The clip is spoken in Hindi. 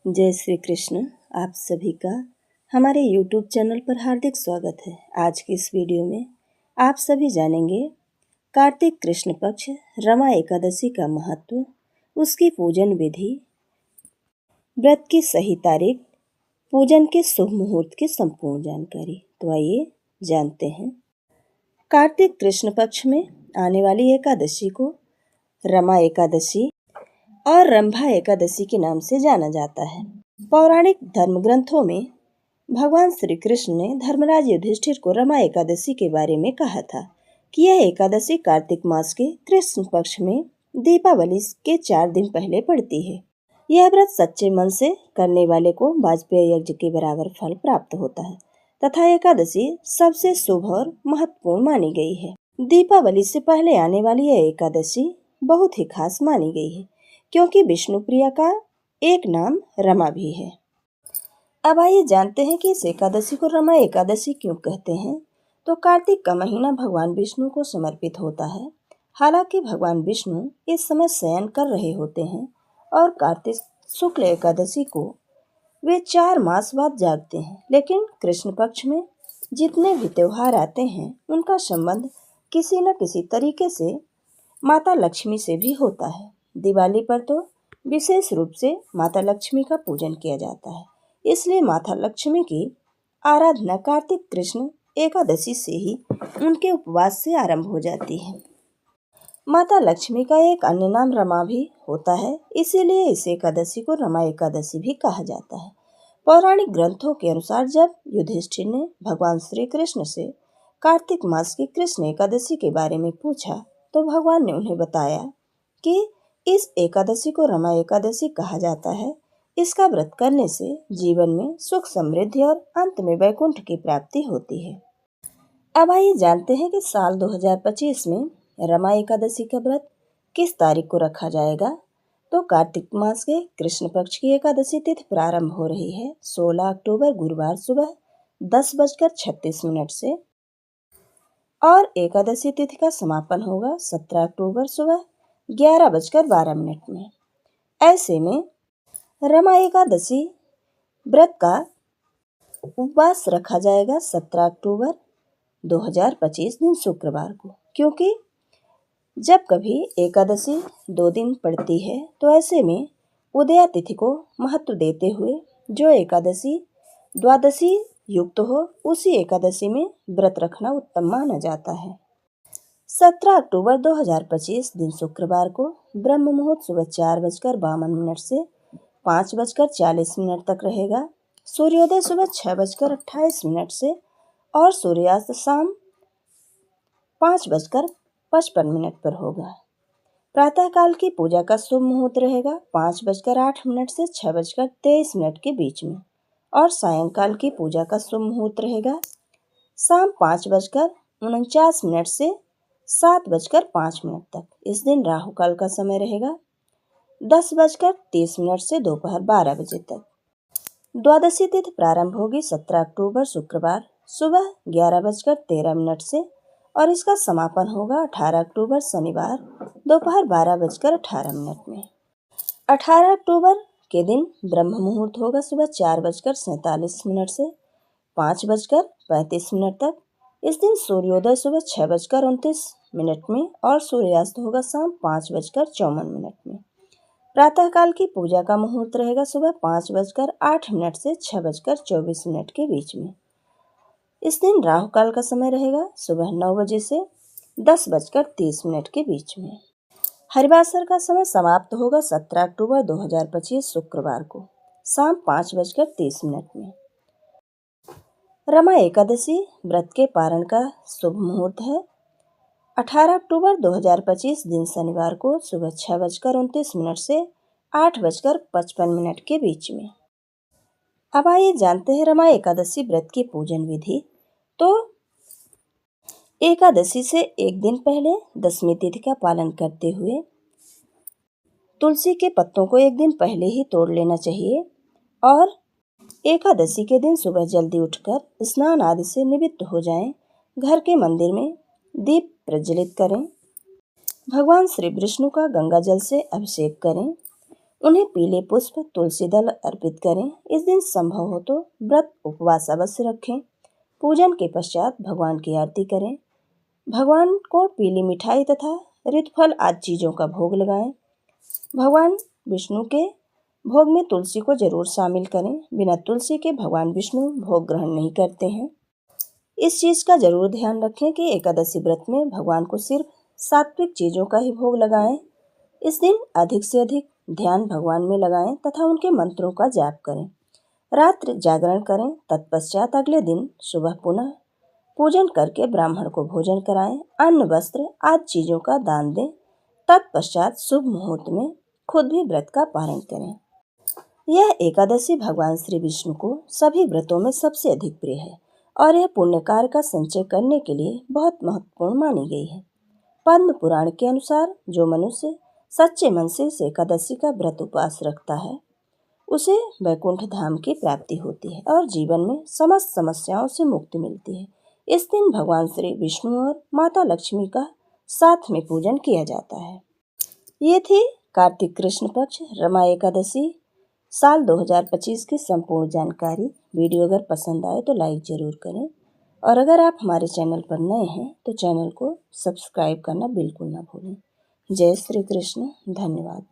जय श्री कृष्ण। आप सभी का हमारे YouTube चैनल पर हार्दिक स्वागत है। आज की इस वीडियो में आप सभी जानेंगे कार्तिक कृष्ण पक्ष रमा एकादशी का महत्व, उसकी पूजन विधि, व्रत की सही तारीख, पूजन के शुभ मुहूर्त की संपूर्ण जानकारी। तो आइए जानते हैं। कार्तिक कृष्ण पक्ष में आने वाली एकादशी को रमा एकादशी और रंभा एकादशी के नाम से जाना जाता है। पौराणिक धर्म ग्रंथों में भगवान श्री कृष्ण ने धर्मराज युधिष्ठिर को रमा एकादशी के बारे में कहा था कि यह एकादशी कार्तिक मास के कृष्ण पक्ष में दीपावली के 4 दिन पहले पड़ती है। यह व्रत सच्चे मन से करने वाले को वाजपेय यज्ञ के बराबर फल प्राप्त होता है तथा एकादशी सबसे शुभ और महत्वपूर्ण मानी गई है। दीपावली से पहले आने वाली यह एकादशी बहुत ही खास मानी गई है क्योंकि विष्णु प्रिया का एक नाम रमा भी है। अब आइए जानते हैं कि इस एकादशी को रमा एकादशी क्यों कहते हैं। तो कार्तिक का महीना भगवान विष्णु को समर्पित होता है। हालांकि भगवान विष्णु इस समय शयन कर रहे होते हैं और कार्तिक शुक्ल एकादशी को वे 4 मास बाद जागते हैं। लेकिन कृष्ण पक्ष में जितने भी त्योहार आते हैं उनका संबंध किसी न किसी तरीके से माता लक्ष्मी से भी होता है। दिवाली पर तो विशेष रूप से माता लक्ष्मी का पूजन किया जाता है, इसलिए माता लक्ष्मी की आराधना कार्तिक कृष्ण एकादशी से ही उनके उपवास से आरंभ हो जाती है। माता लक्ष्मी का एक अन्य नाम रमा भी होता है, इसीलिए इस एकादशी को रमा एकादशी भी कहा जाता है। पौराणिक ग्रंथों के अनुसार जब युधिष्ठिर ने भगवान श्री कृष्ण से कार्तिक मास की कृष्ण एकादशी के बारे में पूछा तो भगवान ने उन्हें बताया कि इस एकादशी को रमा एकादशी कहा जाता है। इसका व्रत करने से जीवन में सुख समृद्धि और अंत में वैकुंठ की प्राप्ति होती है। अब आइए जानते हैं कि साल 2025 में रमा एकादशी का व्रत किस तारीख को रखा जाएगा। तो कार्तिक मास के कृष्ण पक्ष की एकादशी तिथि प्रारंभ हो रही है 16 अक्टूबर गुरुवार सुबह 10:36 से और एकादशी तिथि का समापन होगा 17 अक्टूबर सुबह 11:12 में। ऐसे में रमा एकादशी व्रत का उपवास रखा जाएगा 17 अक्टूबर 2025 दिन शुक्रवार को, क्योंकि जब कभी एकादशी 2 दिन पड़ती है तो ऐसे में उदया तिथि को महत्व देते हुए जो एकादशी द्वादशी युक्त हो उसी एकादशी में व्रत रखना उत्तम माना जाता है। 17 अक्टूबर 2025 दिन शुक्रवार को ब्रह्म मुहूर्त सुबह 4:52 से 5:40 तक रहेगा। सूर्योदय सुबह 6:28 से और सूर्यास्त शाम 5:55 पर होगा। प्रातःकाल की पूजा का शुभ मुहूर्त रहेगा 5:08 से 6:23 के बीच में और सायंकाल की पूजा का शुभ मुहूर्त रहेगा शाम 5:49 से 7:05 तक। इस दिन राहु काल का समय रहेगा 10:30 से दोपहर 12 बजे तक। द्वादशी तिथि प्रारंभ होगी 17 अक्टूबर शुक्रवार सुबह 11:13 से और इसका समापन होगा 18 अक्टूबर शनिवार दोपहर 12:18 में। 18 अक्टूबर के दिन ब्रह्म मुहूर्त होगा सुबह 4:47 से 5:35 तक। इस दिन सूर्योदय सुबह 6:29 में और सूर्यास्त होगा शाम 5:54 में। प्रातःकाल की पूजा का मुहूर्त रहेगा सुबह 5:08 से 6:24 के बीच में। इस दिन राहु काल का समय रहेगा सुबह 9 बजे से 10:30 के बीच में। हरिवासर का समय समाप्त होगा 17 अक्टूबर 2025 शुक्रवार को शाम 5:30 में। रमा एकादशी व्रत के पारण का शुभ मुहूर्त है 18 अक्टूबर 2025 दिन शनिवार को सुबह 6:29 से 8:55 के बीच में। अब आइए जानते हैं रमा एकादशी व्रत की पूजन विधि। तो एकादशी से एक दिन पहले दशमी तिथि का पालन करते हुए तुलसी के पत्तों को एक दिन पहले ही तोड़ लेना चाहिए और एकादशी के दिन सुबह जल्दी उठकर स्नान आदि से निवृत्त हो जाएं। घर के मंदिर में दीप प्रज्वलित करें। भगवान श्री विष्णु का गंगा जल से अभिषेक करें। उन्हें पीले पुष्प तुलसी दल अर्पित करें। इस दिन संभव हो तो व्रत उपवास अवश्य रखें। पूजन के पश्चात भगवान की आरती करें। भगवान को पीली मिठाई तथा ऋतफल आदि चीज़ों का भोग लगाएं। भगवान विष्णु के भोग में तुलसी को जरूर शामिल करें। बिना तुलसी के भगवान विष्णु भोग ग्रहण नहीं करते हैं। इस चीज़ का जरूर ध्यान रखें कि एकादशी व्रत में भगवान को सिर्फ सात्विक चीज़ों का ही भोग लगाएं। इस दिन अधिक से अधिक ध्यान भगवान में लगाएं तथा उनके मंत्रों का जाप करें। रात्रि जागरण करें। तत्पश्चात अगले दिन सुबह पुनः पूजन करके ब्राह्मण को भोजन कराएं। अन्न वस्त्र आदि चीज़ों का दान दें। तत्पश्चात शुभ मुहूर्त में खुद भी व्रत का पालन करें। यह एकादशी भगवान श्री विष्णु को सभी व्रतों में सबसे अधिक प्रिय है और यह पुण्य कार्य का संचय करने के लिए बहुत महत्वपूर्ण मानी गई है। पद्म पुराण के अनुसार जो मनुष्य सच्चे मन से इस एकादशी का व्रत उपवास रखता है उसे वैकुंठ धाम की प्राप्ति होती है और जीवन में समस्त समस्याओं से मुक्ति मिलती है। इस दिन भगवान श्री विष्णु और माता लक्ष्मी का साथ में पूजन किया जाता है। ये थी कार्तिक कृष्ण पक्ष रमा एकादशी साल 2025 की संपूर्ण जानकारी। वीडियो अगर पसंद आए तो लाइक ज़रूर करें और अगर आप हमारे चैनल पर नए हैं तो चैनल को सब्सक्राइब करना बिल्कुल ना भूलें। जय श्री कृष्ण। धन्यवाद।